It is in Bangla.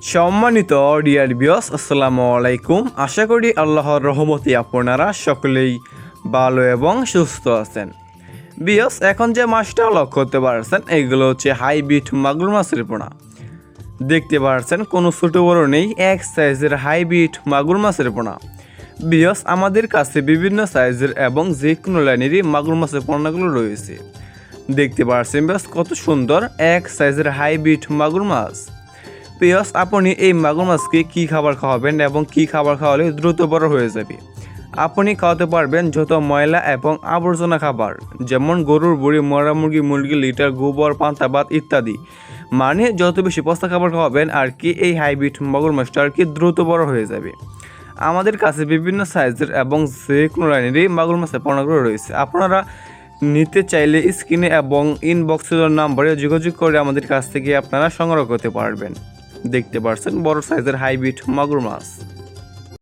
সম্মানিত ডিয়ার ভিউয়ার্স, আসসালামু আলাইকুম। আশা করি আল্লাহর রহমতে আপনারা সকলেই ভালো এবং সুস্থ আছেন। ভিউয়ার্স, এখন যে মাছটা লক্ষ্য করতে পারছেন এগুলো হচ্ছে হাইব্রিড মাগুর মাছের পোনা। দেখতে পাচ্ছেন কোনো ছোটো বড় নেই, এক সাইজের হাইব্রিড মাগুর মাছের পোনা। ভিউয়ার্স, আমাদের কাছে বিভিন্ন সাইজের এবং যে কোনো লাইনেরই মাগুর মাছের পোনাগুলো রয়েছে। দেখতে পাচ্ছেন ভিউয়ার্স কত সুন্দর এক সাইজের হাইব্রিড মাগুর মাছ। ভিউয়ার্স, আপনি এই মাগুর মাছকে কী খাবার খাওয়াবেন এবং কী খাবার খাওয়ালে দ্রুত বড় হয়ে যাবে? আপনি খাওয়াতে পারবেন যত ময়লা এবং আবর্জনা খাবার, যেমন গরুর বুড়ি, মরা মুরগি, মুরগি লিটার, গোবর, পান্তা ভাত ইত্যাদি। মানে যত বেশি পচা খাবার খাওয়াবেন আর কি এই হাইব্রিড মাগুর মাছটা আর কি দ্রুত বড় হয়ে যাবে। আমাদের কাছে বিভিন্ন সাইজের এবং যে কোনো লাইনেরই মাগুর মাছের পোনাগুলো রয়েছে। আপনারা নিতে চাইলে স্ক্রিনে এবং ইনবক্সের নাম্বারে যোগাযোগ করে আমাদের কাছ থেকে আপনারা সংগ্রহ করতে পারবেন। দেখতে পাচ্ছেন বড় সাইজের হাইব্রিড মাগুর মাছ।